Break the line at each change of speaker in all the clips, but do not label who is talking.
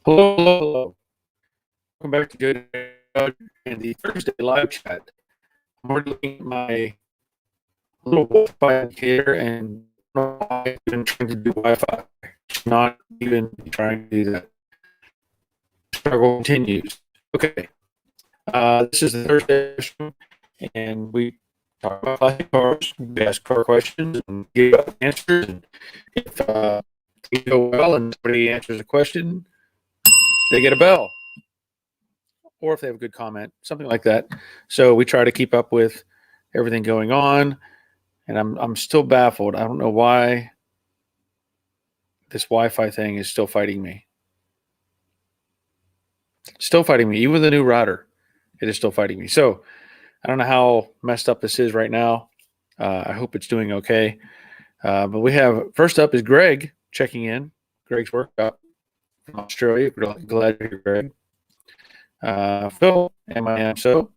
Hello, hello, hello. Welcome back to Good and the Thursday live chat. I'm already looking at my little Wi-Fi indicator and I've been trying to do Wi-Fi. Not even trying to do that. Struggle continues. Okay. This is the Thursday session, and we talk about classic cars. We ask car questions and give answers. And if things go well and somebody answers a question, they get a bell. Or if they have a good comment, something like that. So we try to keep up with everything going on, and I'm still baffled. I don't know why this Wi-Fi thing is still fighting me. Still fighting me, even with the new router. It is still fighting me. So I don't know how messed up this is right now. I hope it's doing okay. But we have first up is Greg checking in. Greg's workout from Australia. Glad to hear Greg. Phil, so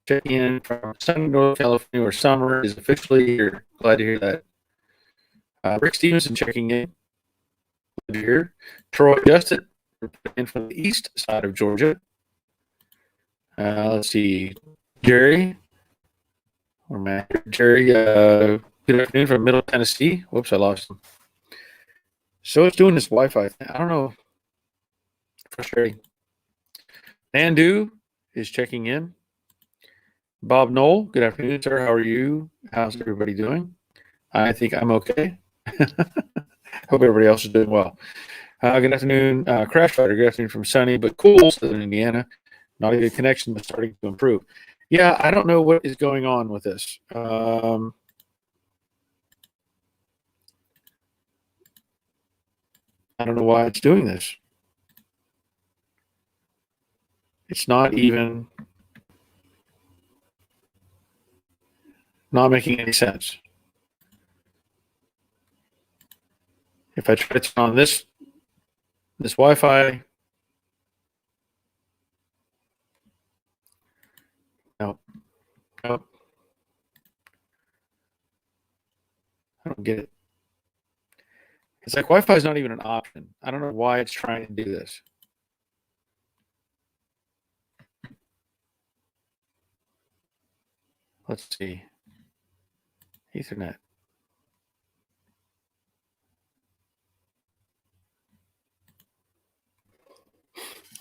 checking in from sunny North California, where summer is officially here. Glad to hear that. Rick Stevenson checking in. Glad to hear. Troy Justin in from the east side of Georgia. Let's see. Jerry. Or Matt. Jerry, good afternoon from Middle Tennessee. Whoops, I lost him. So it's doing this Wi-Fi thing. I don't know. Frustrating. Nandu is checking in. Bob Knoll, good afternoon, sir. How are you? How's everybody doing? I think I'm okay. Hope everybody else is doing well. Good afternoon, Crash Fighter. Good afternoon from sunny but cool Southern Indiana. Not a good connection, but starting to improve. Yeah, I don't know what is going on with this. I don't know why it's doing this. It's not even not making any sense. If I try to turn on this Wi-Fi, no, I don't get it. It's like Wi-Fi is not even an option. I don't know why it's trying to do this. Let's see. Ethernet.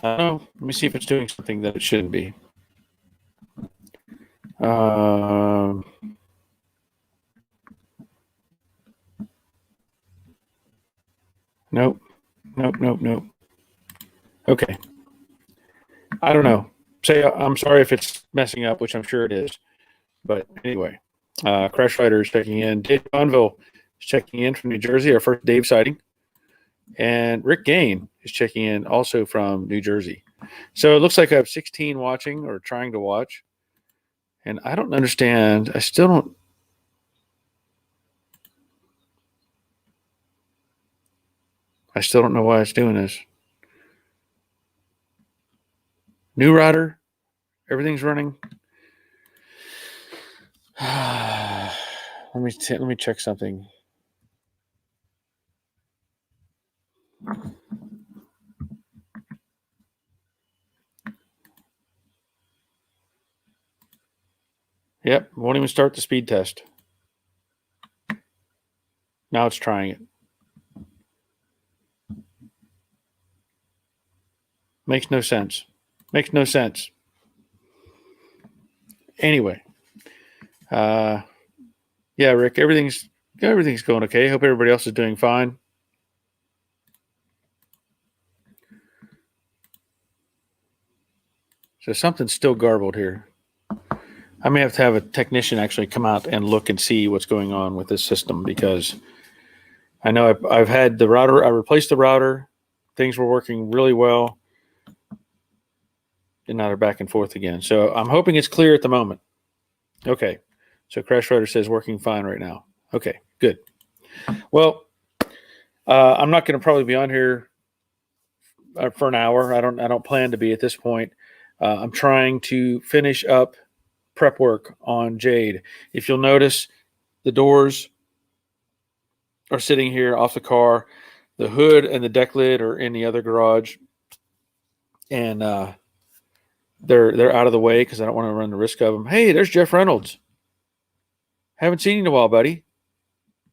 I don't know. Let me see if it's doing something that it shouldn't be. Nope. Okay. I don't know. I'm sorry if it's messing up, which I'm sure it is. But anyway, Crash Fighter is checking in. Dave Bonville is checking in from New Jersey, our first Dave sighting. And Rick Gain is checking in also from New Jersey. So it looks like I have 16 watching or trying to watch. And I don't understand. I still don't. Know why it's doing this. New router. Everything's running. let me check something. Yep, won't even start the speed test. Now it's trying it. Makes no sense. Anyway, yeah, Rick, everything's going okay. Hope everybody else is doing fine. So something's still garbled here. I may have a technician actually come out and look and see what's going on with this system, because I know I've had the router. I replaced the router. Things were working really well. And now they're back and forth again. So I'm hoping it's clear at the moment. Okay. So Crash Rider says working fine right now. Okay, good. Well, I'm not going to probably be on here for an hour. I don't plan to be at this point. I'm trying to finish up prep work on Jade. If you'll notice, the doors are sitting here off the car. The hood and the deck lid are in the other garage. and they're out of the way because I don't want to run the risk of them. Hey, there's Jeff Reynolds. Haven't seen you in a while, buddy.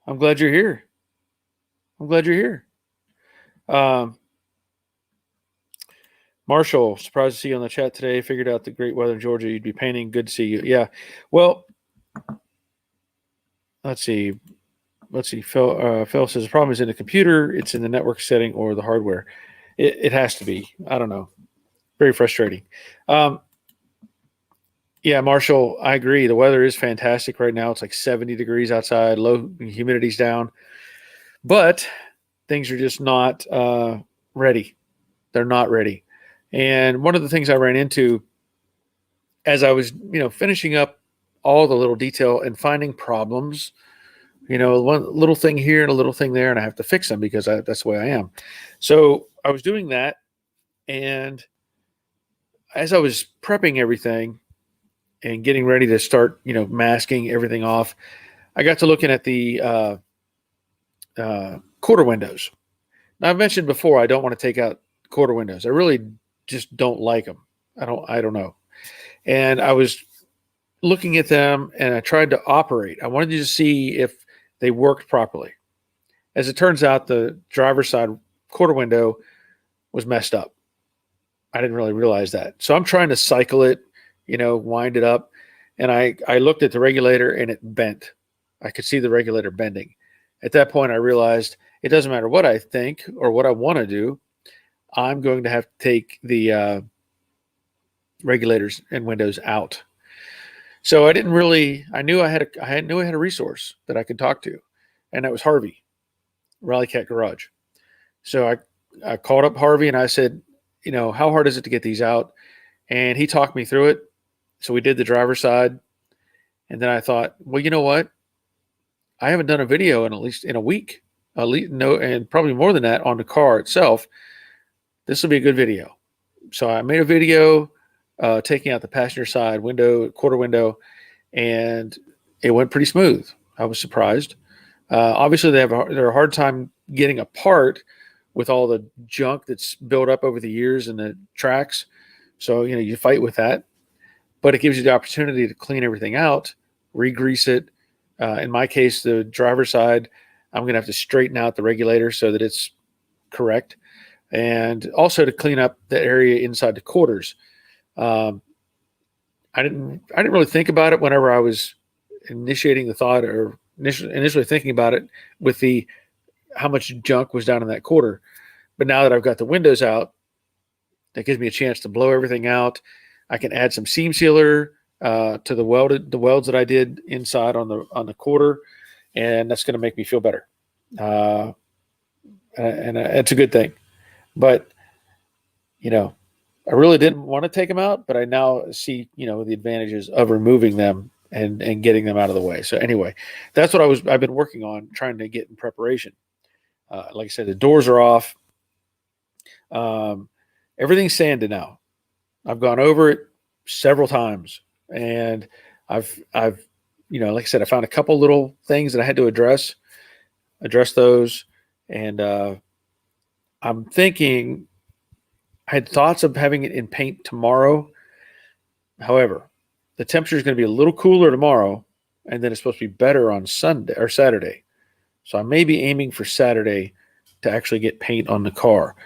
I'm glad you're here. I'm glad you're here. Marshall, surprised to see you on the chat today. Figured out the great weather in Georgia. You'd be painting. Good to see you. Yeah. Well, let's see. Phil says the problem is in the computer. It's in the network setting or the hardware. It has to be. I don't know. Very frustrating. Yeah, Marshall, I agree. The weather is fantastic right now. It's like 70 degrees outside. Low humidity's down. But things are just not ready. They're not ready. And one of the things I ran into as I was, finishing up all the little detail and finding problems, one little thing here and a little thing there, and I have to fix them because that's the way I am. So I was doing that, and as I was prepping everything and getting ready to start, masking everything off, I got to looking at the quarter windows. Now, I've mentioned before I don't want to take out quarter windows. I really just don't like them. I don't know. And I was looking at them and I tried to operate. I wanted to see if they worked properly. As it turns out, the driver's side quarter window was messed up. I didn't really realize that. So I'm trying to cycle it, wind it up. And I looked at the regulator and it bent. I could see the regulator bending. At that point, I realized it doesn't matter what I think or what I want to do. I'm going to have to take the regulators and windows out. So I knew I had a resource that I could talk to, and that was Harvey, Rally Cat Garage. So I called up Harvey and I said, how hard is it to get these out? And he talked me through it. So we did the driver's side. And then I thought, well, you know what? I haven't done a video in at least in a week, and probably more than that on the car itself. This will be a good video. So I made a video taking out the passenger side window, quarter window, and it went pretty smooth. I was surprised. Obviously, they're a hard time getting apart with all the junk that's built up over the years in the tracks. So, you fight with that. But it gives you the opportunity to clean everything out, re-grease it. In my case, the driver's side, I'm going to have to straighten out the regulator so that it's correct. And also to clean up the area inside the quarters. I didn't really think about it whenever I was initiating the thought or initially thinking about it with how much junk was down in that quarter. But now that I've got the windows out, that gives me a chance to blow everything out. I can add some seam sealer to the welds that I did inside on the quarter, and that's going to make me feel better. And it's a good thing. But I really didn't want to take them out, but I now see, the advantages of removing them and getting them out of the way. So anyway, that's what I've been working on, trying to get in preparation. Like I said, the doors are off. Everything's sanded now. I've gone over it several times, and I've like I said, I found a couple little things that I had to address those, and I'm thinking. I had thoughts of having it in paint tomorrow. However, the temperature is going to be a little cooler tomorrow, and then it's supposed to be better on Sunday or Saturday. So I may be aiming for Saturday to actually get paint on the car.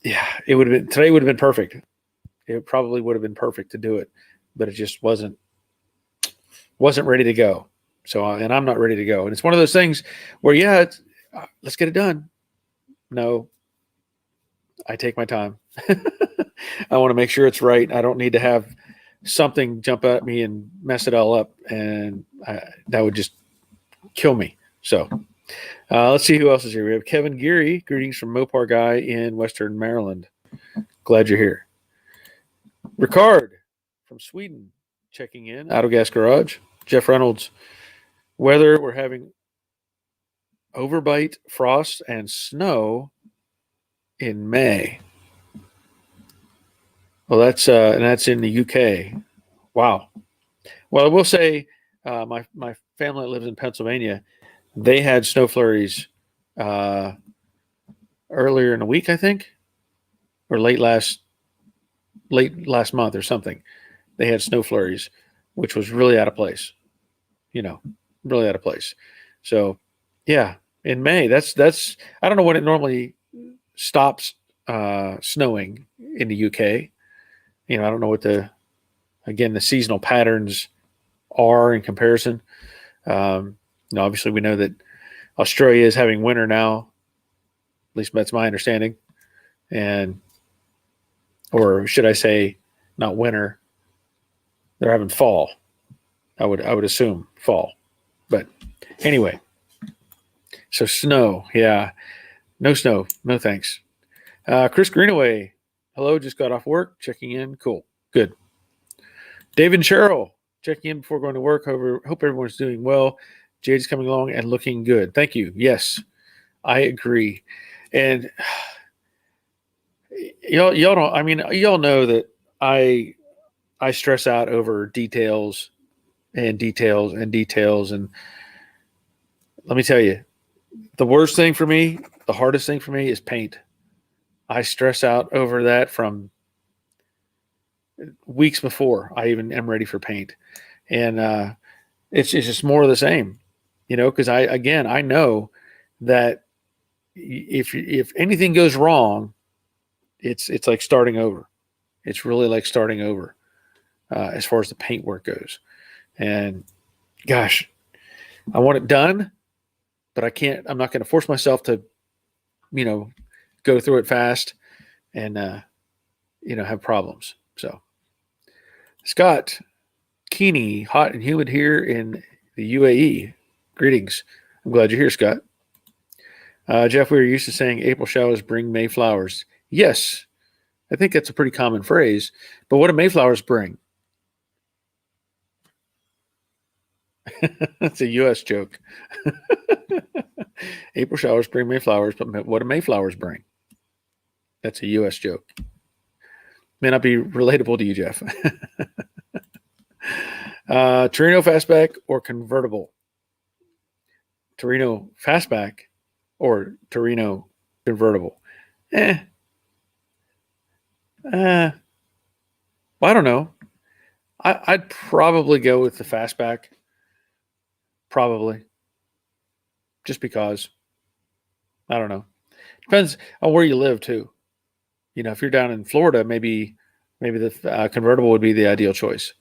Today would have been perfect. It probably would have been perfect to do it, but it just wasn't ready to go. So, and I'm not ready to go. And it's one of those things where, let's get it done. No. I take my time. I want to make sure it's right. I don't need to have something jump at me and mess it all up, and that would just kill me. So let's see who else is here. We have Kevin Geary. Greetings from Mopar Guy in Western Maryland. Glad you're here. Ricard from Sweden checking in. Autogas Garage. Jeff Reynolds. Weather, we're having overbite, frost, and snow in May. Well, that's in the UK. Wow. Well, I will say, my family that lives in Pennsylvania, they had snow flurries earlier in the week, I think. or late last month or something. They had snow flurries, which was really out of place. Really out of place. So, yeah, in May, that's I don't know when it normally stops snowing in the UK. I don't know what the seasonal patterns are in comparison. Obviously we know that Australia is having winter now. At least that's my understanding. Or should I say, not winter? They're having fall. I would assume fall. But anyway, so snow, yeah, no snow, no thanks. Chris Greenaway, hello, just got off work, checking in. Cool, good. David and Cheryl, checking in before going to work. Hope everyone's doing well. Jade's coming along and looking good. Thank you. Yes, I agree. And y'all don't. I mean, y'all know that I stress out over details and details and details. And let me tell you, the worst thing for me, the hardest thing for me is paint. I stress out over that from weeks before I even am ready for paint. And it's just more of the same, because I know that if anything goes wrong, it's like starting over. It's really like starting over as far as the paint work goes. And gosh, I want it done, but I can't. I'm not going to force myself to, go through it fast and have problems. So, Scott Keeney, hot and humid here in the UAE. Greetings. I'm glad you're here, Scott. Jeff, we were used to saying April showers bring May flowers. Yes, I think that's a pretty common phrase. But what do Mayflowers bring? That's a U.S. joke. April showers bring Mayflowers, but what do Mayflowers bring? That's a U.S. joke. May not be relatable to you, Jeff. Torino fastback or convertible? Torino fastback or Torino convertible? Well, I don't know. I'd probably go with the fastback. Probably. Just because. I don't know. Depends on where you live, too. If you're down in Florida, maybe the convertible would be the ideal choice.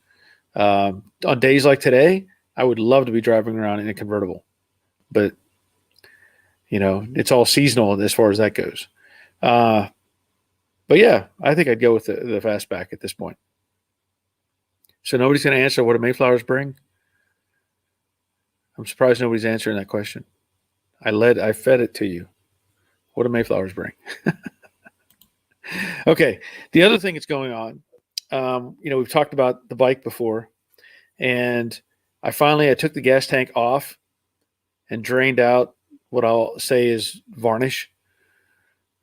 On days like today, I would love to be driving around in a convertible. But, it's all seasonal as far as that goes. But, yeah, I think I'd go with the fastback at this point. So nobody's going to answer what do Mayflowers bring? I'm surprised nobody's answering that question. I fed it to you. What do Mayflowers bring? Okay. The other thing that's going on, we've talked about the bike before, and I took the gas tank off and drained out what I'll say is varnish.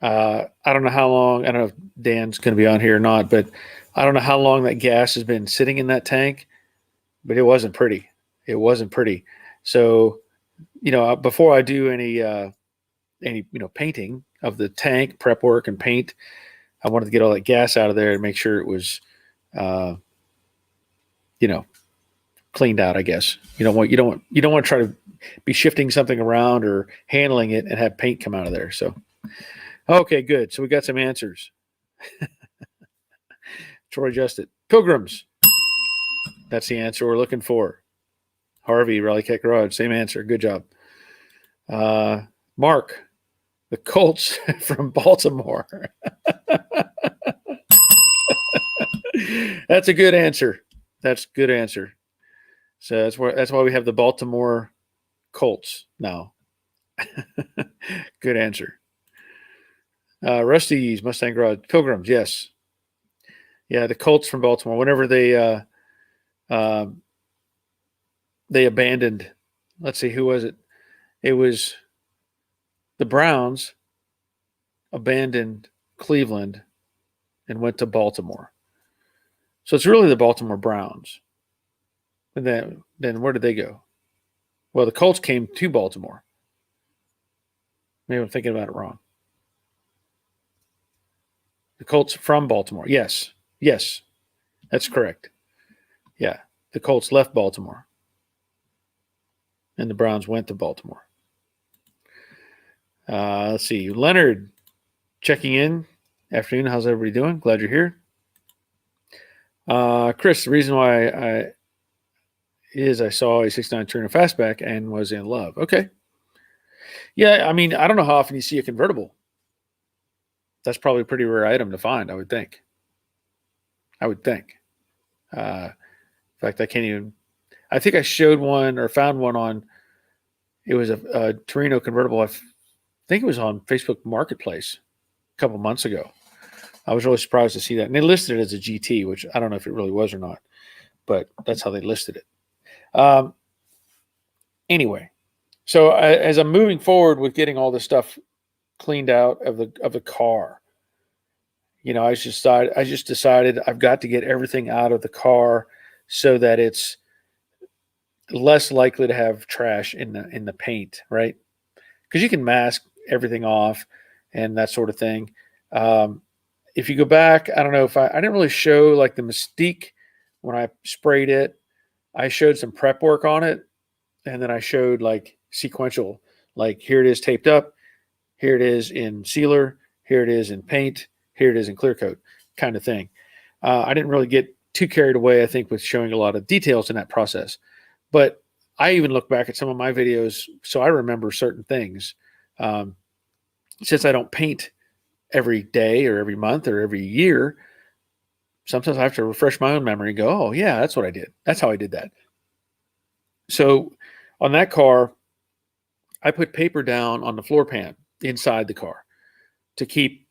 I don't know how long, I don't know if Dan's going to be on here or not, but I don't know how long that gas has been sitting in that tank, but it wasn't pretty. It wasn't pretty. So, before I do any painting of the tank, prep work and paint, I wanted to get all that gas out of there and make sure it was, cleaned out, I guess. You don't want to try to be shifting something around or handling it and have paint come out of there. So, okay, good. So we got some answers. Troy Justin. Pilgrims. That's the answer we're looking for. Harvey, Rally Cat Garage. Same answer. Good job. Mark. The Colts from Baltimore. That's a good answer. That's a good answer. So that's why we have the Baltimore Colts now. Good answer. Rusty's Mustang Garage. Pilgrims, yes. Yeah, the Colts from Baltimore. Whenever they abandoned, let's see, who was it? It was the Browns abandoned Cleveland and went to Baltimore. So it's really the Baltimore Browns. And then where did they go? Well, the Colts came to Baltimore. Maybe I'm thinking about it wrong. The Colts from Baltimore. Yes. Yes. That's correct. Yeah. The Colts left Baltimore. And the Browns went to Baltimore. Let's see. Leonard checking in. Afternoon. How's everybody doing? Glad you're here. Chris, the reason why I saw a 69 Turner fastback and was in love. Okay. Yeah, I mean, I don't know how often you see a convertible. That's probably a pretty rare item to find, I would think. In fact, I can't even. I think I showed one or found one on. It was a Torino convertible. I think it was on Facebook Marketplace a couple months ago. I was really surprised to see that, and they listed it as a GT, which I don't know if it really was or not, but that's how they listed it. Anyway, so as I'm moving forward with getting all this stuff cleaned out of the car, I just decided I've got to get everything out of the car so that it's less likely to have trash in the paint, right? Because you can mask everything off and that sort of thing. If you go back, I don't know if I didn't really show like the Mystique when I sprayed it. I showed some prep work on it, and then I showed like sequential, like here it is taped up, here it is in sealer, here it is in paint, here it is in clear coat, kind of thing. I didn't really get too carried away, I think, with showing a lot of details in that process. But I even look back at some of my videos, so I remember certain things. Since I don't paint every day or every month or every year, sometimes I have to refresh my own memory and go, oh, yeah, that's what I did. That's how I did that. So on that car, I put paper down on the floor pan inside the car to keep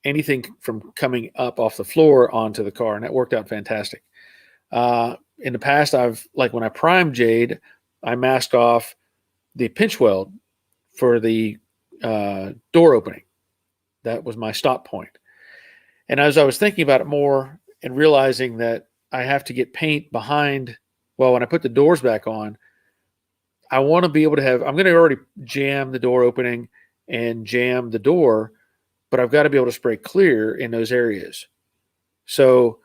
anything from coming up off the floor onto the car, and that worked out fantastic. In the past, when I primed Jade, I masked off the pinch weld for the door opening. That was my stop point. And as I was thinking about it more and realizing that I have to get paint behind, when I put the doors back on, I want to be able to I'm going to already jam the door opening and jam the door, but I've got to be able to spray clear in those areas. So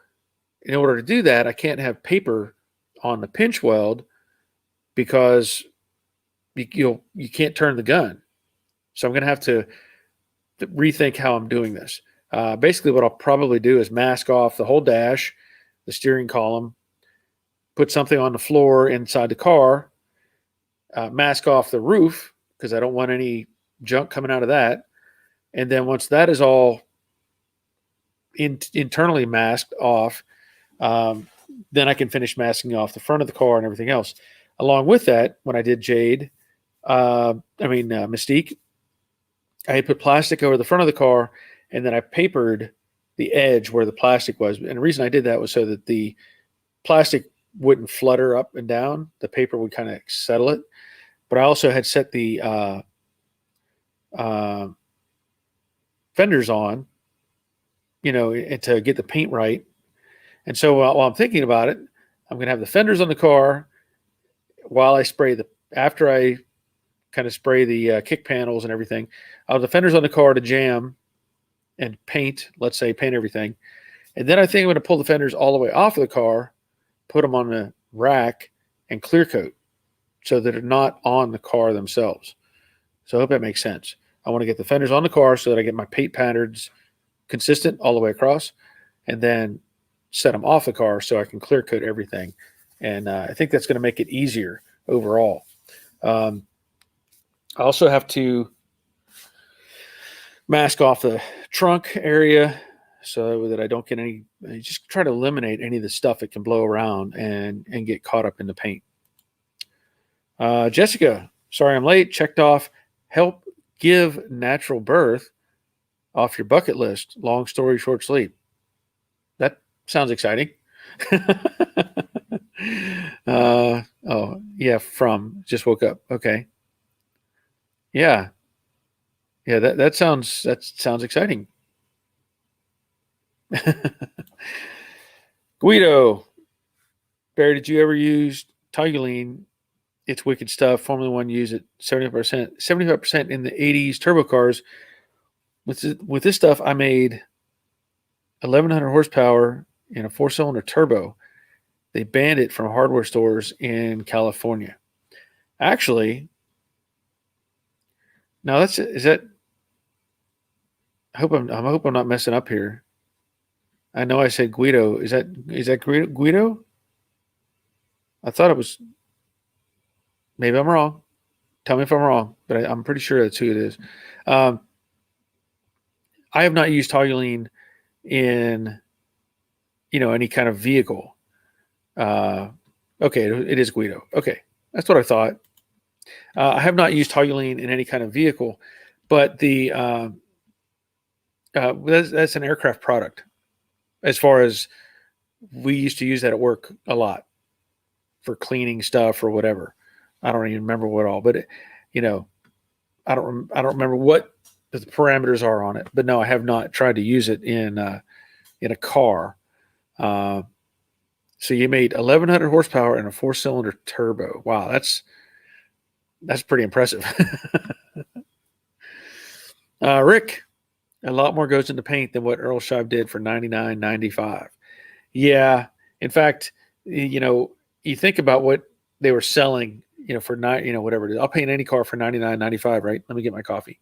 in order to do that, I can't have paper on the pinch weld because you can't turn the gun. So I'm going to have to rethink how I'm doing this. Basically, what I'll probably do is mask off the whole dash, the steering column, put something on the floor inside the car, mask off the roof because I don't want any junk coming out of that. And then once that is all internally masked off, then I can finish masking off the front of the car and everything else. Along with that, when I did Mystique, I had put plastic over the front of the car, and then I papered the edge where the plastic was. And the reason I did that was so that the plastic wouldn't flutter up and down. The paper would kind of settle it. But I also had set the fenders on, to get the paint right. And so while I'm thinking about it, I'm going to have the fenders on the car while I after I kind of spray the kick panels and everything. I'll have the fenders on the car to jam and paint everything. And then I think I'm going to pull the fenders all the way off of the car, put them on the rack, and clear coat so that they're not on the car themselves. So I hope that makes sense. I want to get the fenders on the car so that I get my paint patterns consistent all the way across, and then set them off the car so I can clear coat everything. And I think that's going to make it easier overall. I also have to mask off the trunk area so that I don't get I just try to eliminate any of the stuff that can blow around and get caught up in the paint. Jessica, sorry I'm late. Checked off help give natural birth off your bucket list. Long story short, sleep. That sounds exciting. Oh yeah, from just woke up. Okay. Yeah. Yeah, that sounds exciting. Guido, Barry, did you ever use toluene? It's wicked stuff. Formula One used it 75% in the 80s turbo cars. With this stuff, I made 1,100 horsepower in a 4-cylinder turbo. They banned it from hardware stores in California. Actually, now is that. I hope I'm not messing up here. I know I said Guido. Is that Guido? I thought it was. Maybe I'm wrong. Tell me if I'm wrong, but I'm pretty sure that's who it is. Um, I have not used toluene in any kind of vehicle. Okay, it is Guido. Okay, that's what I thought. I have not used toluene in any kind of vehicle, but that's an aircraft product. As far as we used to use that at work a lot for cleaning stuff or whatever. I don't even remember what all, but I don't remember what the parameters are on it. But no, I have not tried to use it in a car. So you made 1,100 horsepower in a 4-cylinder turbo. Wow, that's pretty impressive. Rick, a lot more goes into paint than what Earl Scheib did for $99.95. Yeah, in fact, you think about what they were selling, for whatever it is. I'll paint any car for $99.95, right? Let me get my coffee.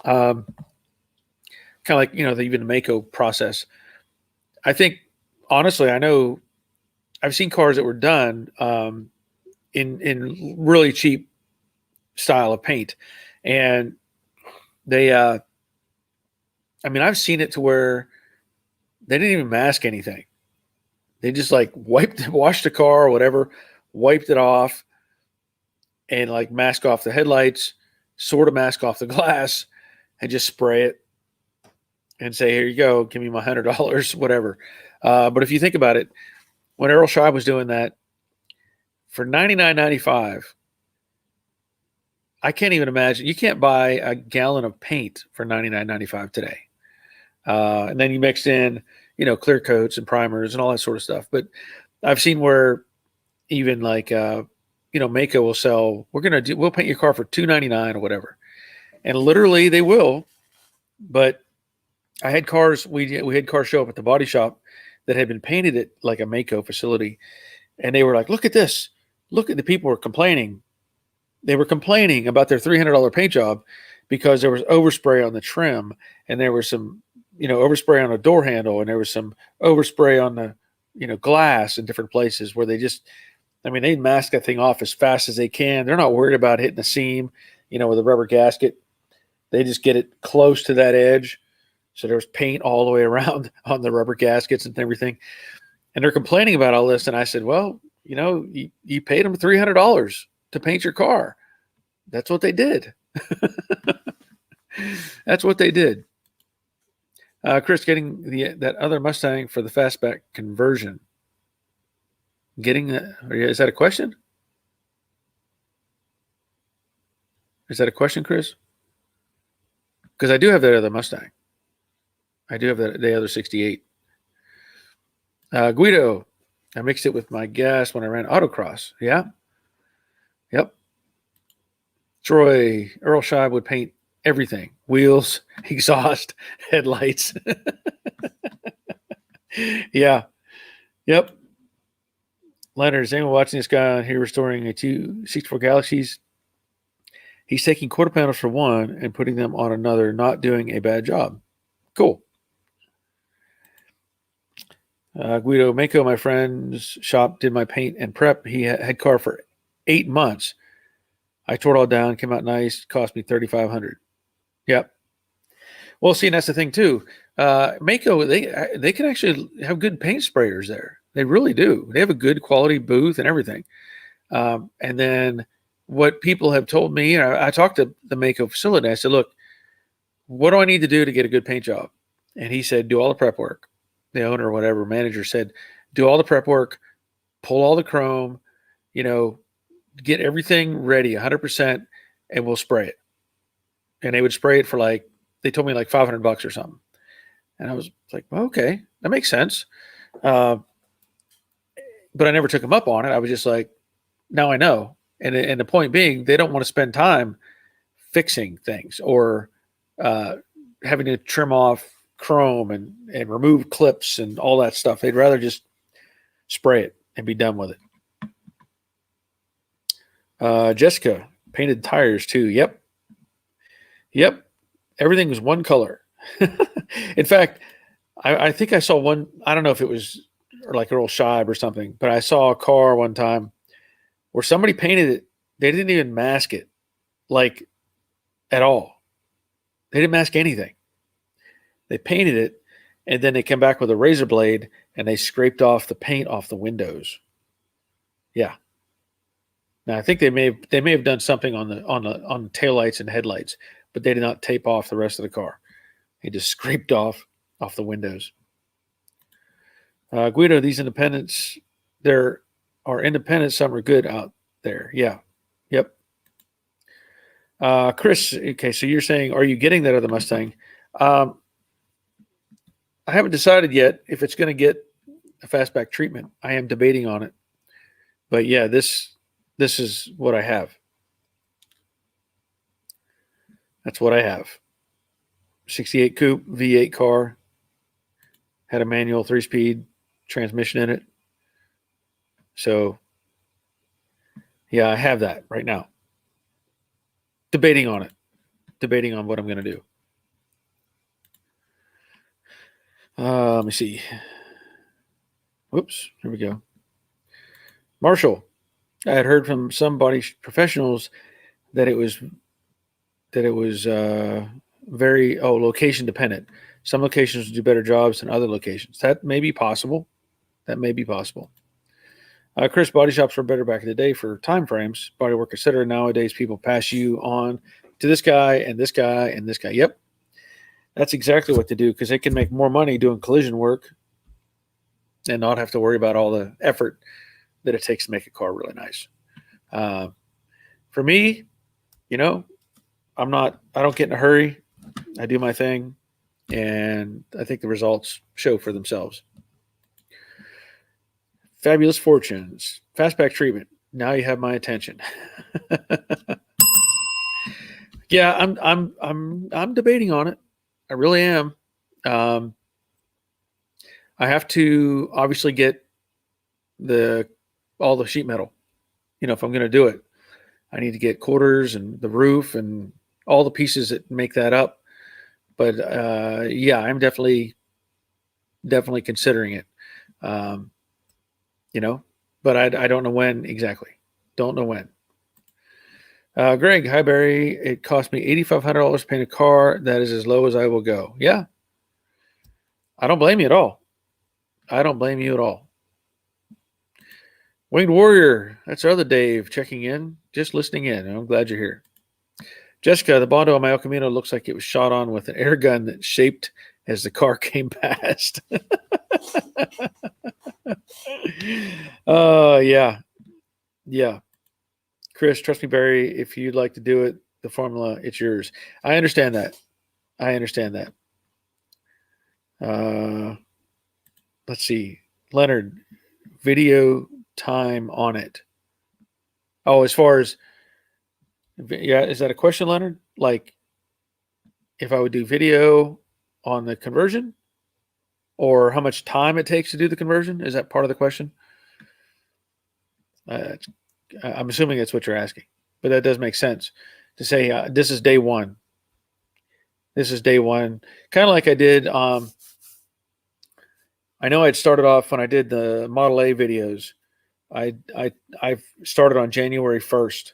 Kind of like even the Mako process. I think honestly, I know I've seen cars that were done in really cheap style of paint, and they I've seen it to where they didn't even mask anything. They just like washed the car or whatever, wiped it off, and like mask off the headlights, sort of mask off the glass, and just spray it and say, "Here you go, give me my $100, whatever." But if you think about it, when Earl Scheib was doing that for $99.95, I can't even imagine. You can't buy a gallon of paint for $99.95 today. And then you mix in, clear coats and primers and all that sort of stuff. But I've seen where even like, Mako will sell, we'll paint your car for $299 or whatever. And literally they will. But I had cars, we had cars show up at the body shop that had been painted at like a Mako facility. And they were like, look at this. Look at the people were complaining. They were complaining about their $300 paint job because there was overspray on the trim and there was some, overspray on a door handle and there was some overspray on the, glass in different places where they mask that thing off as fast as they can. They're not worried about hitting the seam, with a rubber gasket. They just get it close to that edge. So there's paint all the way around on the rubber gaskets and everything. And they're complaining about all this. And I said, well, you paid them $300 to paint your car. That's what they did. That's what they did. Chris, getting that other Mustang for the fastback conversion. Is that a question? Is that a question, Chris? Because I do have that other Mustang. I do have the other 68. Guido, I mixed it with my gas when I ran autocross. Yeah. Yep. Troy, Earl Scheib would paint everything. Wheels, exhaust, headlights. Yeah. Yep. Leonard, is anyone watching this guy on here restoring a 264 Galaxies? He's taking quarter panels for one and putting them on another, not doing a bad job. Cool. Guido Mako, my friend's shop, did my paint and prep. He had car for 8 months. I tore it all down, came out nice, cost me $3,500. Yep. Well, see, and that's the thing too. Mako, they can actually have good paint sprayers there. They really do. They have a good quality booth and everything. And then what people have told me, I talked to the Mako facility. I said, look, what do I need to do to get a good paint job? And he said, do all the prep work. The owner or whatever manager said, do all the prep work, pull all the chrome, get everything ready 100%, and we'll spray it. And they would spray it for they told me like $500 or something. And I was like, well, okay, that makes sense. But I never took them up on it. I was just like, now I know. And the point being, they don't want to spend time fixing things or having to trim off chrome and remove clips and all that stuff. They'd rather just spray it and be done with it. Jessica, painted tires too. Yep. Everything was one color. In fact, I think I saw one. I don't know if it was like Earl Scheib or something, but I saw a car one time where somebody painted it. They didn't even mask it, like at all. They didn't mask anything. They painted it, and then they came back with a razor blade and they scraped off the paint off the windows. Yeah. Now I think they may have done something on the taillights and headlights, but they did not tape off the rest of the car. They just scraped off the windows. Guido, these independents, there are independents. Some are good out there. Yeah. Yep. Chris, okay, so you're saying, are you getting that other Mustang? I haven't decided yet if it's going to get a fastback treatment. I am debating on it. But yeah, this is what I have. That's what I have. 68 coupe, V8 car. Had a manual 3-speed transmission in it. So, yeah, I have that right now. Debating on it. Debating on what I'm going to do. Let me see. Whoops, here we go. Marshall, I had heard from some body professionals that it was very location dependent. Some locations do better jobs than other locations. That may be possible. Chris, body shops were better back in the day for time frames. Body work, etc. Nowadays, people pass you on to this guy and this guy and this guy. Yep, that's exactly what they do because they can make more money doing collision work and not have to worry about all the effort that it takes to make a car really nice. For me, I don't get in a hurry. I do my thing, and I think the results show for themselves. Fabulous fortunes, fastback treatment. Now you have my attention. Yeah, I'm debating on it. I really am. I have to obviously get all the sheet metal. If I'm going to do it, I need to get quarters and the roof and all the pieces that make that up. But yeah, I'm definitely considering it. But I don't know when exactly. Don't know when. Greg, hi Barry. It cost me $8,500 to paint a car. That is as low as I will go. Yeah. I don't blame you at all. Winged Warrior, that's our other Dave checking in, just listening in. I'm glad you're here. Jessica, the Bondo on my El Camino looks like it was shot on with an air gun that shaped as the car came past. Yeah. Chris, trust me, Barry, if you'd like to do it, the formula, it's yours. I understand that. Let's see. Leonard, video time on it. Oh, as far as, yeah, is that a question, Leonard? Like, if I would do video on the conversion, or how much time it takes to do the conversion? Is that part of the question? I'm assuming that's what you're asking, but that does make sense to say this is day one. Kind of like I did. I know I'd started off when I did the Model A videos. I started on January 1st,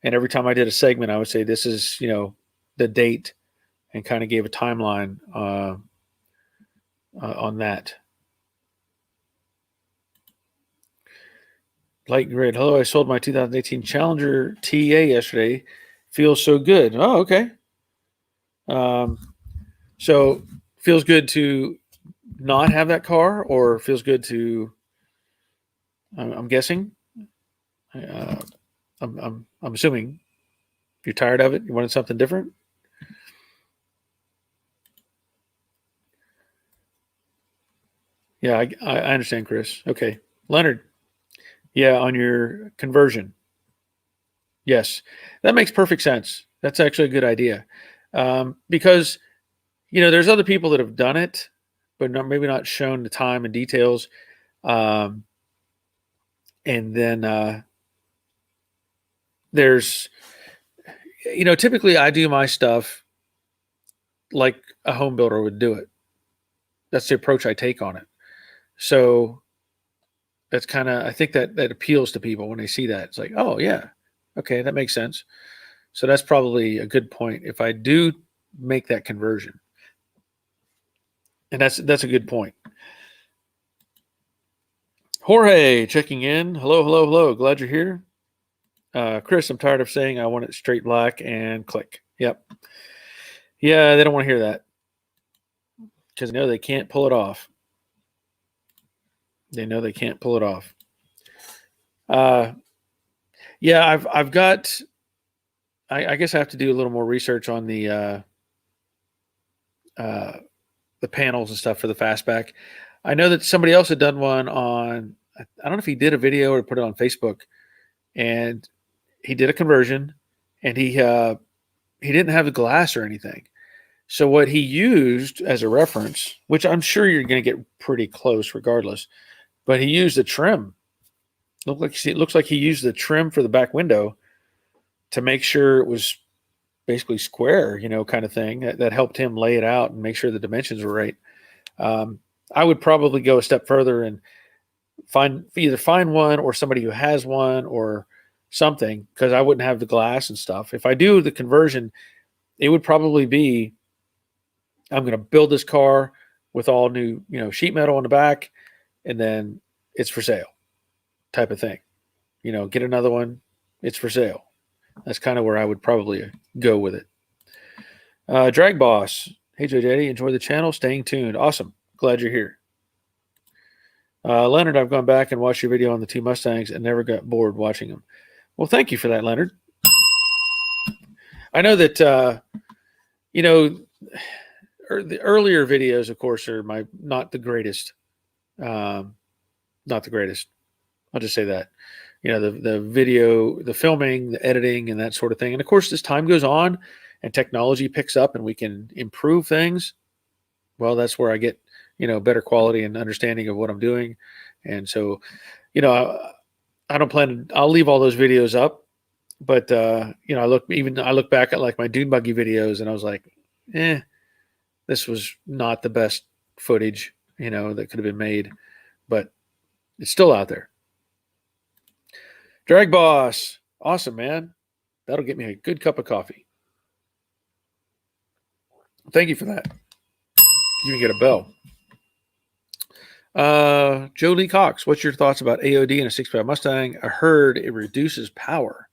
and every time I did a segment, I would say this is the date, and kind of gave a timeline on that. Light Grid. Hello, I sold my 2018 Challenger TA yesterday. Feels so good. Oh, okay. So feels good to not have that car, or feels good to? I'm guessing. I'm assuming you're tired of it. You wanted something different. Yeah, I understand, Chris. Okay, Leonard. Yeah, on your conversion. Yes, that makes perfect sense. That's actually a good idea, because there's other people that have done it, but maybe not shown the time and details. And then there's, typically I do my stuff like a home builder would do it. That's the approach I take on it. So that's I think that appeals to people when they see that. It's like, oh yeah, okay, that makes sense. So that's probably a good point if I do make that conversion. And that's a good point. Jorge checking in. Hello, hello, hello. Glad you're here. Chris, I'm tired of saying I want it straight black and click. Yep. Yeah, they don't want to hear that because they know they can't pull it off. They know they can't pull it off. Yeah, I've got. I guess I have to do a little more research on the panels and stuff for the fastback. I know that somebody else had done one on. I don't know if he did a video or put it on Facebook, and he did a conversion, and he didn't have the glass or anything. So what he used as a reference, which I'm sure you're going to get pretty close regardless, but he used a trim. It looks like he used the trim for the back window to make sure it was basically square, kind of thing. That helped him lay it out and make sure the dimensions were right. I would probably go a step further and either find one or somebody who has one or something, because I wouldn't have the glass and stuff. If I do the conversion, it would probably be, I'm going to build this car with all new, sheet metal on the back, and then it's for sale type of thing. Get another one, it's for sale. That's kind of where I would probably go with it. Drag Boss. Hey, JJ, enjoy the channel. Staying tuned. Awesome. Glad you're here. Leonard, I've gone back and watched your video on the two Mustangs and never got bored watching them. Well, thank you for that, Leonard. I know that, the earlier videos, of course, are not the greatest. Not the greatest. I'll just say that. The video, the filming, the editing, and that sort of thing. And of course, as time goes on and technology picks up and we can improve things, well, that's where I get, better quality and understanding of what I'm doing. And so, I don't plan to, I'll leave all those videos up, but, I look back at like my dune buggy videos and I was like, this was not the best footage, that could have been made, but it's still out there. Drag Boss. Awesome, man. That'll get me a good cup of coffee. Thank you for that. You can get a bell. Joe Lee Cox, what's your thoughts about AOD in a 6.5 Mustang? I heard it reduces power.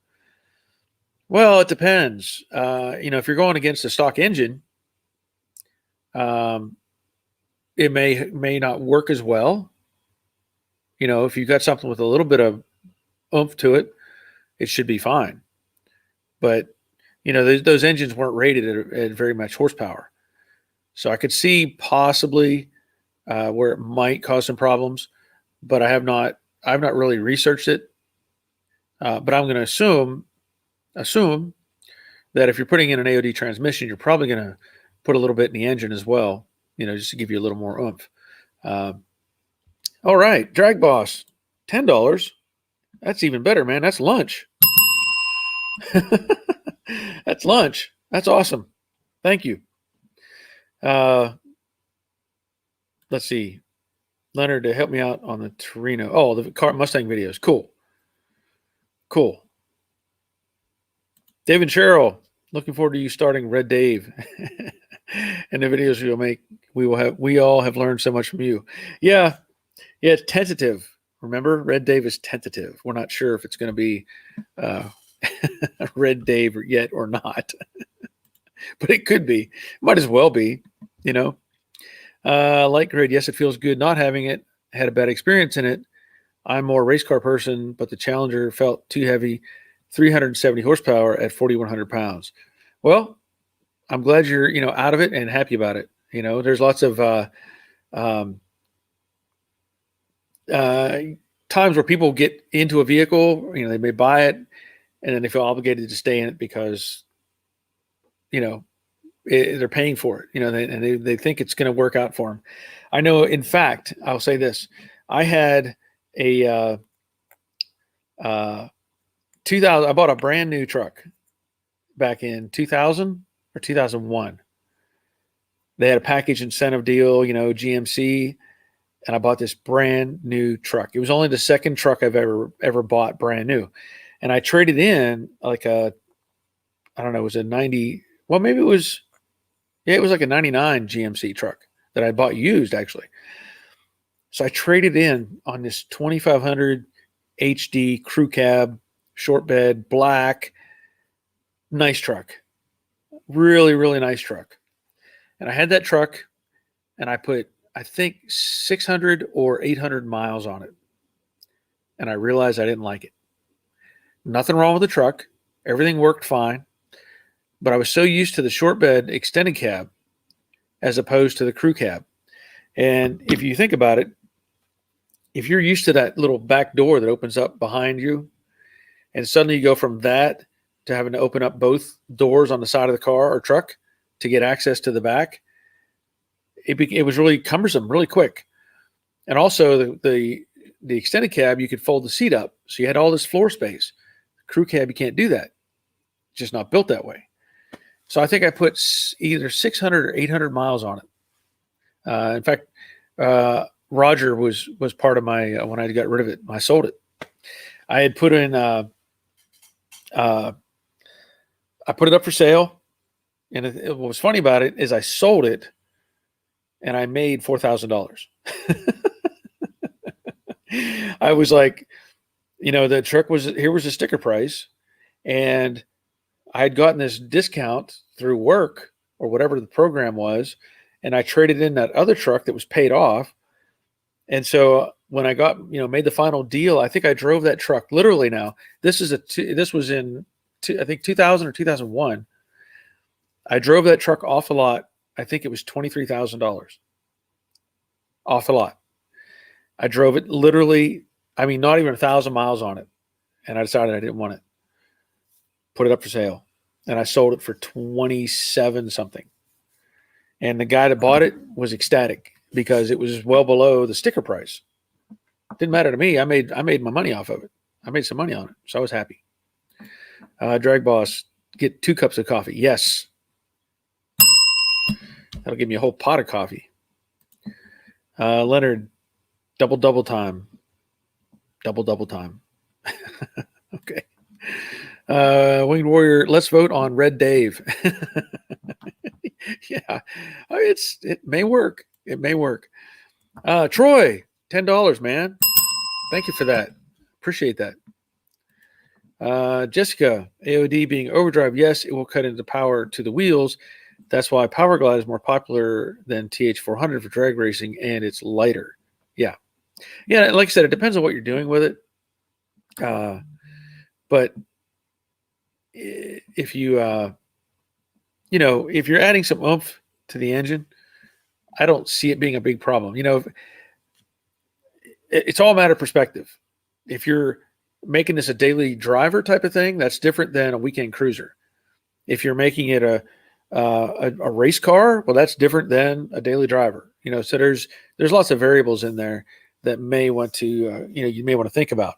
Well, it depends. If you're going against a stock engine, it may not work as well. If you've got something with a little bit of oomph to it, it should be fine. But those engines weren't rated at very much horsepower, so I could see possibly where it might cause some problems. But I've not really researched it. But I'm going to assume that if you're putting in an AOD transmission, you're probably going to put a little bit in the engine as well, just to give you a little more oomph. All right, Drag Boss, $10. That's even better, man. That's lunch. That's lunch. That's awesome. Thank you. Let's see. Leonard, to help me out on the Torino. Oh, the car Mustang videos. Cool. Dave and Cheryl, looking forward to you starting Red Dave. And the videos you'll make. We all have learned so much from you. Yeah, it's tentative. Remember, Red Dave is tentative. We're not sure if it's going to be Red Dave yet or not, but it could be. Might as well be, Light grid, yes, it feels good not having it. Had a bad experience in it. I'm more a race car person, but the Challenger felt too heavy. 370 horsepower at 4,100 pounds. Well, I'm glad you're, out of it and happy about it. There's lots of times where people get into a vehicle, they may buy it and then they feel obligated to stay in it because, they're paying for it, and they think it's going to work out for them. I know. In fact, I'll say this: I had a 2000. I bought a brand new truck back in 2000 or 2001. They had a package incentive deal, GMC, and I bought this brand new truck. It was only the second truck I've ever bought brand new, and I traded in like I don't know, it was a 90. Well, maybe it was. Yeah, it was like a 99 GMC truck that I bought used, actually. So I traded in on this 2500 HD crew cab, short bed, black, nice truck. Really, really nice truck. And I had that truck, and I put, I think, 600 or 800 miles on it. And I realized I didn't like it. Nothing wrong with the truck. Everything worked fine. But I was so used to the short bed extended cab as opposed to the crew cab. And if you think about it, if you're used to that little back door that opens up behind you, and suddenly you go from that to having to open up both doors on the side of the car or truck to get access to the back, it was really cumbersome, really quick. And also the extended cab, you could fold the seat up. So you had all this floor space. Crew cab, you can't do that. It's just not built that way. So I think I put either 600 or 800 miles on it. In fact, Roger was part of my, when I got rid of it, I sold it. I had put in, I put it up for sale. And what was funny about it is I sold it and I made $4,000. I was like, the truck here was a sticker price, and I had gotten this discount through work or whatever the program was, and I traded in that other truck that was paid off. And so when I made the final deal, I think I drove that truck literally. Now this was in I think 2000 or 2001. I drove that truck off the lot. I think it was $23,000 off the lot. I drove it literally, not even 1,000 miles on it. And I decided I didn't want it. Put it up for sale. And I sold it for 27 something. And the guy that bought it was ecstatic because it was well below the sticker price. Didn't matter to me. I made my money off of it. I made some money on it. So I was happy. Drag Boss, get 2 cups of coffee. Yes. That'll give me a whole pot of coffee. Leonard, double time. Double time. Okay. Winged Warrior, let's vote on Red Dave. Yeah, it may work. It may work. Troy, $10, man. Thank you for that. Appreciate that. Jessica, AOD being overdrive. Yes, it will cut into power to the wheels. That's why Power Glide is more popular than TH400 for drag racing, and it's lighter. Yeah. Like I said, it depends on what you're doing with it. But if you, if you're adding some oomph to the engine, I don't see it being a big problem. It's all a matter of perspective. If you're making this a daily driver type of thing, that's different than a weekend cruiser. If you're making it a race car, well, that's different than a daily driver. So there's lots of variables in there that may want to, you may want to think about.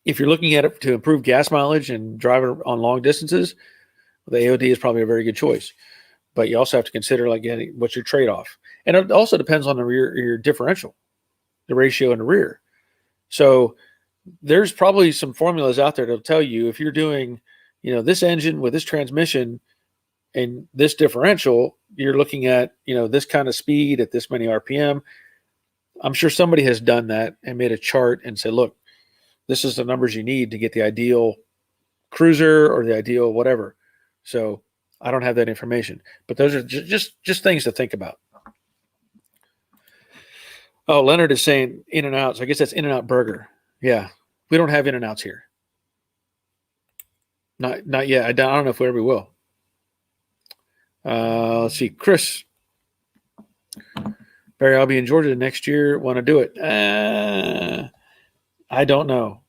If you're looking at it to improve gas mileage and driving on long distances, the AOD is probably a very good choice. But you also have to consider what's your trade-off. And it also depends on your differential, the ratio in the rear. So there's probably some formulas out there that'll tell you if you're doing, this engine with this transmission and this differential, you're looking at, this kind of speed at this many RPM. I'm sure somebody has done that and made a chart and said, look, this is the numbers you need to get the ideal cruiser or the ideal whatever. So I don't have that information, but those are just things to think about. Oh, Leonard is saying In-N-Outs. I guess that's In-N-Out Burger. Yeah, we don't have In-N-Outs here. Not yet. I don't know if we ever will. Let's see, Chris. Barry, I'll be in Georgia next year. Want to do it? I don't know.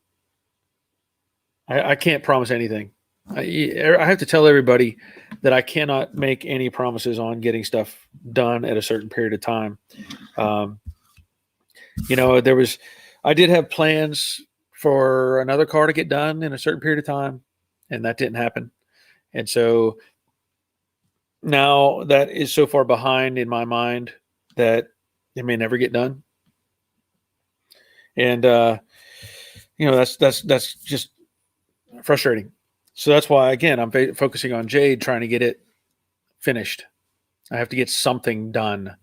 I can't promise anything. I have to tell everybody that I cannot make any promises on getting stuff done at a certain period of time. Um, I did have plans for another car to get done in a certain period of time, and that didn't happen. And so now that is so far behind in my mind that it may never get done. And that's just frustrating. So that's why, again, I'm focusing on Jade, trying to get it finished. I have to get something done,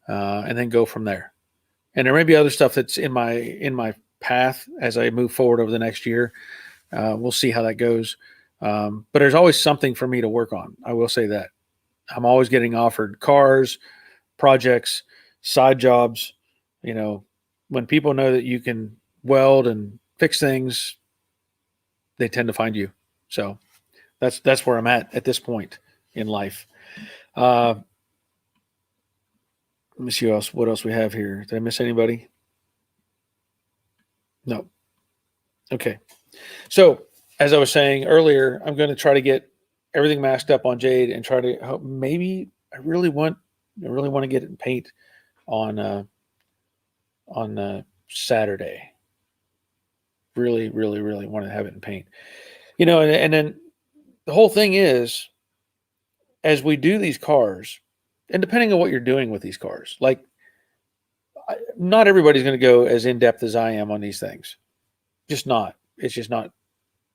and then go from there. And there may be other stuff that's in my path as I move forward over the next year. We'll see how that goes. But there's always something for me to work on. I will say that I'm always getting offered cars, projects, side jobs. When people know that you can weld and fix things, they tend to find you. So that's where I'm at this point in life. Let me see what else we have here. Did I miss anybody? No. Okay. So as I was saying earlier, I'm going to try to get everything masked up on Jade and try to maybe I really want to get it in paint on Saturday. Really, really, really want to have it in paint. And then the whole thing is, as we do these cars, and depending on what you're doing with these cars, like not everybody's going to go as in depth as I am on these things. Just not. It's just not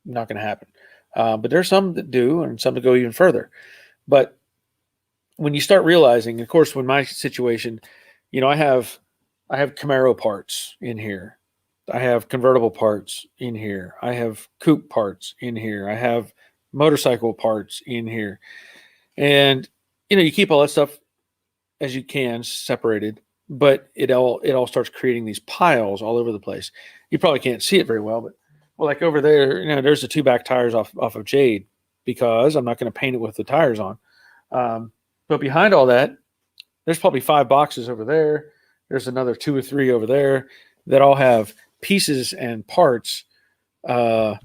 going to happen. But there's some that do, and some that go even further. But when you start realizing, of course, when my situation, I have Camaro parts in here. I have convertible parts in here. I have coupe parts in here. I have motorcycle parts in here. And, you keep all that stuff as you can separated, but it all starts creating these piles all over the place. You probably can't see it very well, but like over there, there's the two back tires off of Jade, because I'm not going to paint it with the tires on. But behind all that, there's probably 5 boxes over there. There's another 2 or 3 over there that all have pieces and parts of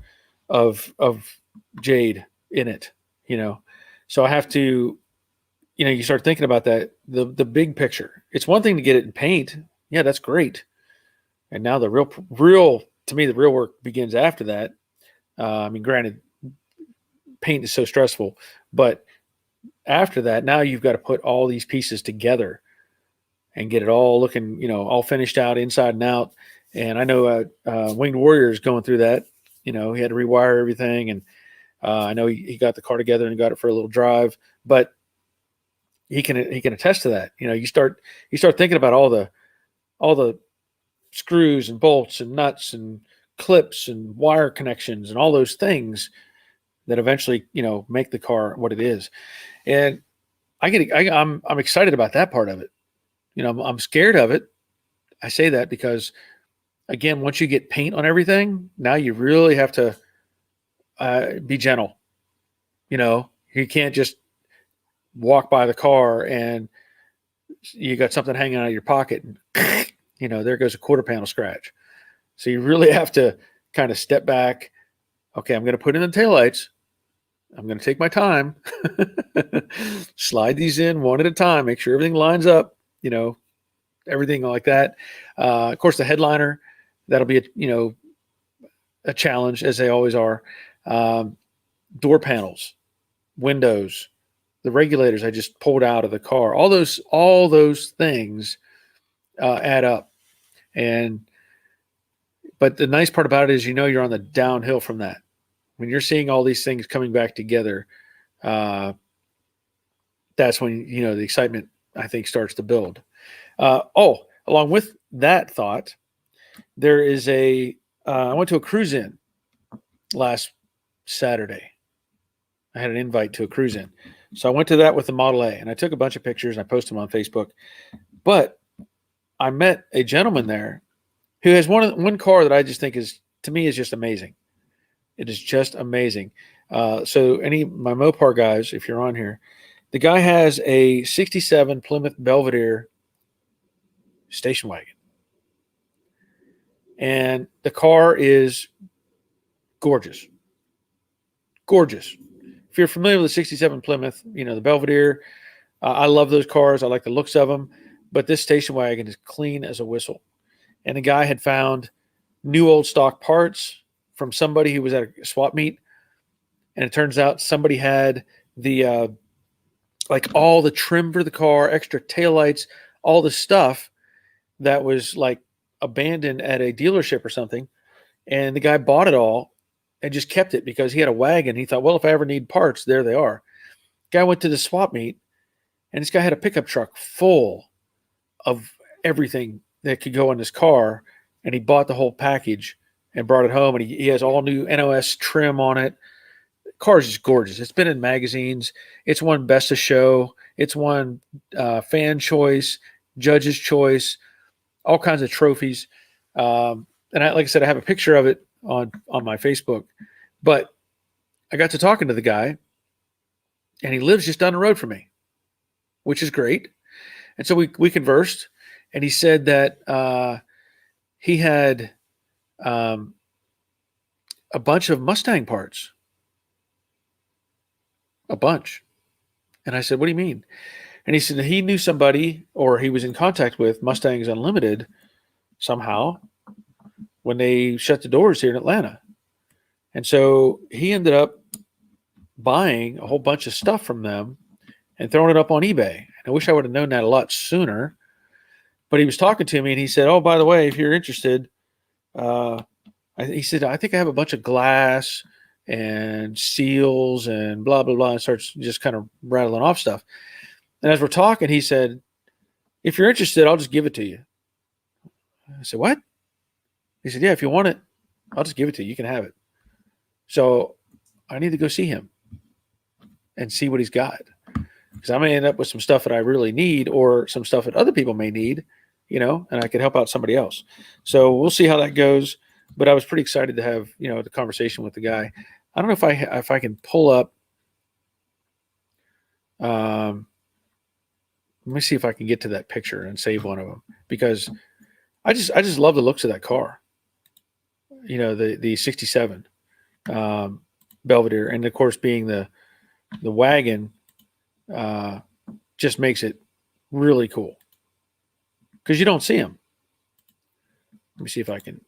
Jade in it. So I have to, you start thinking about that, the big picture. It's one thing to get it in paint. Yeah, that's great. And now the real to me, the real work begins after that. Granted, paint is so stressful, but after that, now you've got to put all these pieces together and get it all looking, all finished out inside and out. And I know Winged Warrior is going through that. He had to rewire everything, and I know he got the car together and got it for a little drive. But he can attest to that. You start thinking about all the screws and bolts and nuts and clips and wire connections and all those things that eventually make the car what it is. And I'm excited about that part of it. I'm scared of it. I say that because, again, once you get paint on everything, now you really have to be gentle. You can't just walk by the car and you got something hanging out of your pocket and there goes a quarter panel scratch. So you really have to kind of step back. Okay, I'm going to put in the taillights. I'm going to take my time, slide these in one at a time, make sure everything lines up, everything like that. Of course, the headliner, that'll be a challenge, as they always are. Door panels, windows, the regulators I just pulled out of the car, all those things add up. But the nice part about it is, you're on the downhill from that. When you're seeing all these things coming back together, that's when, the excitement, I think, starts to build. Along with that thought, there is I went to a cruise-in last Saturday. I had an invite to a cruise-in. So I went to that with the Model A, and I took a bunch of pictures and I posted them on Facebook. But I met a gentleman there who has one car that I just think is just amazing. It is just amazing. So my Mopar guys, if you're on here, the guy has a 67 Plymouth Belvedere station wagon. And the car is gorgeous. gorgeous. If you're familiar with the 67 Plymouth, the Belvedere, I love those cars. I like the looks of them. But this station wagon is clean as a whistle. And the guy had found new old stock parts from somebody who was at a swap meet. And it turns out somebody had the like all the trim for the car, extra taillights, all the stuff that was like abandoned at a dealership or something. And the guy bought it all and just kept it because he had a wagon. He thought, well, if I ever need parts, there they are. Guy went to the swap meet, and this guy had a pickup truck full of everything that could go in his car, and he bought the whole package and brought it home, and he has all new NOS trim on it. The car is just gorgeous. It's been in magazines. It's won Best of Show. It's won Fan Choice, Judge's Choice, all kinds of trophies. And like I said, I have a picture of it on my Facebook. But I got to talking to the guy, and he lives just down the road from me, which is great. And so we conversed, and he said that he had a bunch of Mustang parts. A bunch. And I said, what do you mean? And he said that he knew somebody, or he was in contact with Mustangs Unlimited somehow when they shut the doors here in Atlanta. And so he ended up buying a whole bunch of stuff from them and throwing it up on eBay. And I wish I would have known that a lot sooner. But he was talking to me, and he said, oh, by the way, if you're interested, he said, I think I have a bunch of glass and seals and blah, blah, blah, and starts just kind of rattling off stuff. And as we're talking, he said, if you're interested, I'll just give it to you. I said, what? He said, yeah, if you want it, I'll just give it to you. You can have it. So I need to go see him and see what he's got. Because I may end up with some stuff that I really need, or some stuff that other people may need, and I could help out somebody else. So we'll see how that goes. But I was pretty excited to have, the conversation with the guy. I don't know if I can pull up. Let me see if I can get to that picture and save one of them, because I just love the looks of that car. The 67 Belvedere, and of course being the wagon just makes it really cool because you don't see them. Let me see if I can.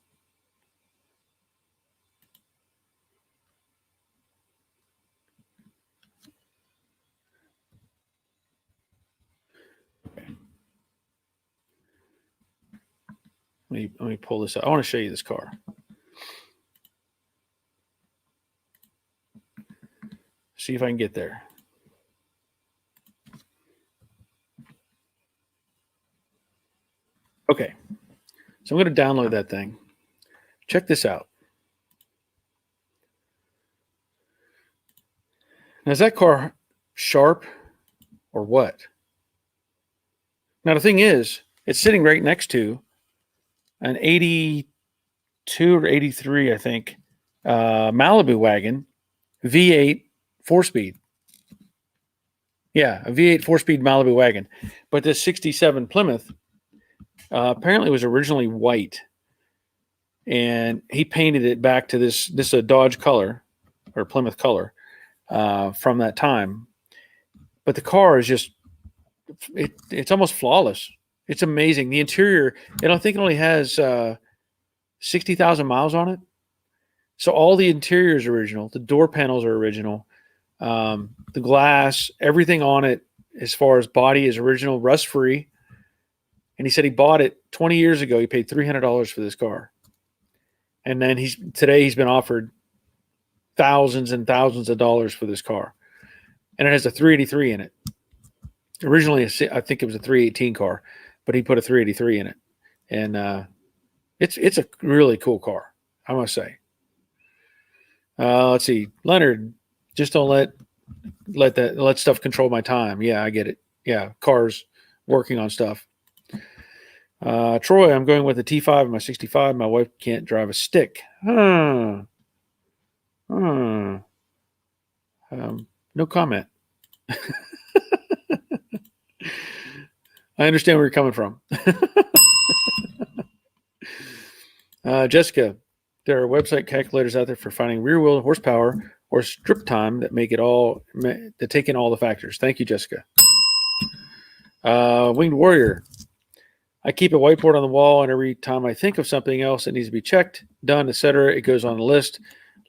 Let me pull this up. I want to show you this car. See if I can get there. Okay. So I'm going to download that thing. Check this out. Now, is that car sharp or what? Now, the thing is, it's sitting right next to an 82 or 83, I think, Malibu wagon, V8 4-speed. Yeah, a V8 4-speed Malibu wagon. But this 67 Plymouth apparently was originally white. And he painted it back to this a Dodge color, or Plymouth color, from that time. But the car is just, it's almost flawless. It's amazing. The interior, I think it only has 60,000 miles on it. So all the interior is original. The door panels are original. The glass, everything on it as far as body is original, rust-free. And he said he bought it 20 years ago. He paid $300 for this car. And then today he's been offered thousands and thousands of dollars for this car. And it has a 383 in it. Originally, I think it was a 318 car, but he put a 383 in it. And it's a really cool car, I must say. Let's see. Leonard, just don't let stuff control my time. Yeah, I get it. Yeah, cars, working on stuff. Troy, I'm going with a T5 in my 65. My wife can't drive a stick. No comment. I understand where you're coming from. Jessica, there are website calculators out there for finding rear wheel horsepower or strip time that make it all to take in all the factors. Thank you, Jessica. Winged Warrior. I keep a whiteboard on the wall, and every time I think of something else that needs to be checked, done, etc., it goes on the list.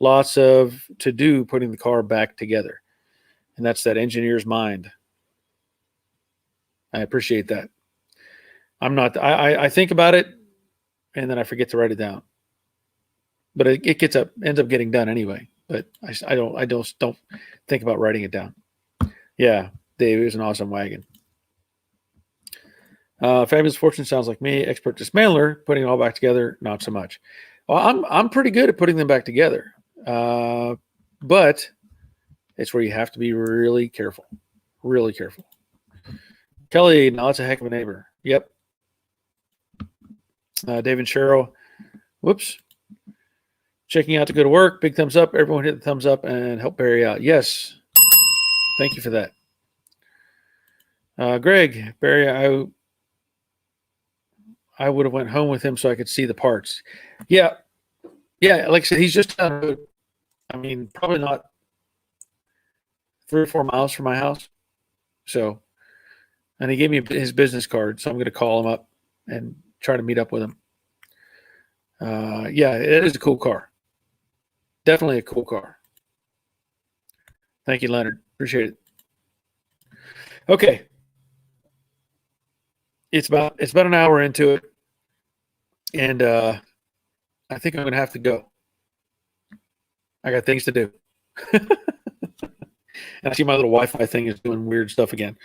Lots of to do putting the car back together. And that's that engineer's mind. I appreciate that. I think about it, and then I forget to write it down. But it ends up getting done anyway. But I don't think about writing it down. Yeah, Dave, it was an awesome wagon. Fabulous Fortune sounds like me. Expert dismantler, putting it all back together, not so much. Well, I'm pretty good at putting them back together, but it's where you have to be really careful. Really careful. Kelly, now that's a heck of a neighbor. Yep. Dave and Cheryl, whoops. Checking out to go to work. Big thumbs up. Everyone hit the thumbs up and help Barry out. Yes. Thank you for that. Greg, Barry, I would have went home with him so I could see the parts. Yeah. Yeah, like I said, he's just probably not 3 or 4 miles from my house. So, and he gave me his business card, so I'm going to call him up and try to meet up with him. Yeah, it is a cool car. Definitely a cool car. Thank you, Leonard. Appreciate it. Okay. It's about an hour into it, and I think I'm going to have to go. I got things to do. And I see my little Wi-Fi thing is doing weird stuff again.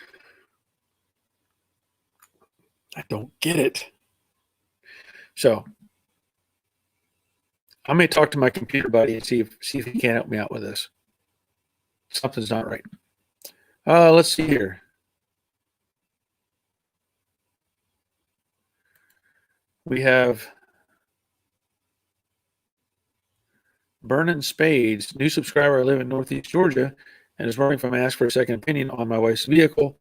I don't get it. So I may talk to my computer buddy and see if he can help me out with this. Something's not right. Let's see here. We have Burnin' Spades, new subscriber. I live in Northeast Georgia and is wondering if I'm asked for a second opinion on my wife's vehicle.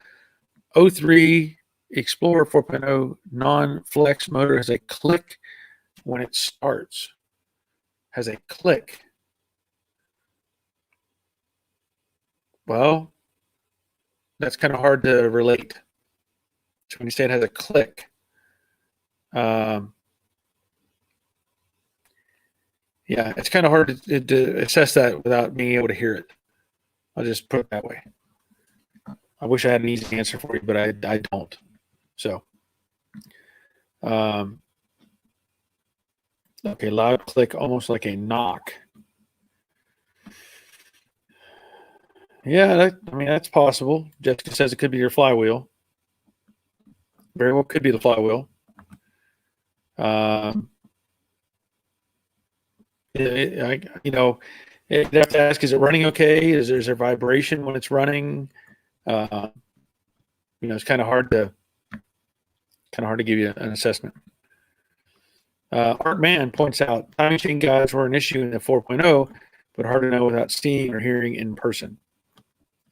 03 Explorer 4.0 non-flex motor has a click when it starts. Has a click. Well, that's kind of hard to relate. So when you say it has a click, yeah, it's kind of hard to assess that without being able to hear it. I'll just put it that way. I wish I had an easy answer for you, but I don't. So, okay, loud click, almost like a knock. Yeah, that's possible. Jessica says it could be your flywheel. Very well could be the flywheel. You'd have to ask, is it running okay? Is there vibration when it's running? It's kind of hard to give you an assessment. Art Man points out timing chain guides were an issue in the 4.0, but hard to know without seeing or hearing in person.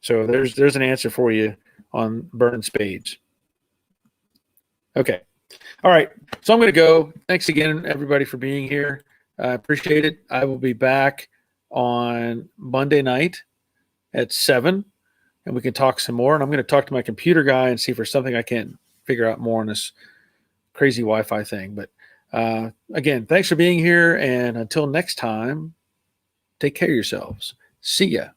So there's an answer for you on Burnin' Spades. Okay. All right. So I'm going to go. Thanks again, everybody, for being here. I appreciate it. I will be back on Monday night at 7, and we can talk some more. And I'm going to talk to my computer guy and see if there's something I can figure out more on this crazy Wi-Fi thing. But again, thanks for being here. And until next time, take care of yourselves. See ya.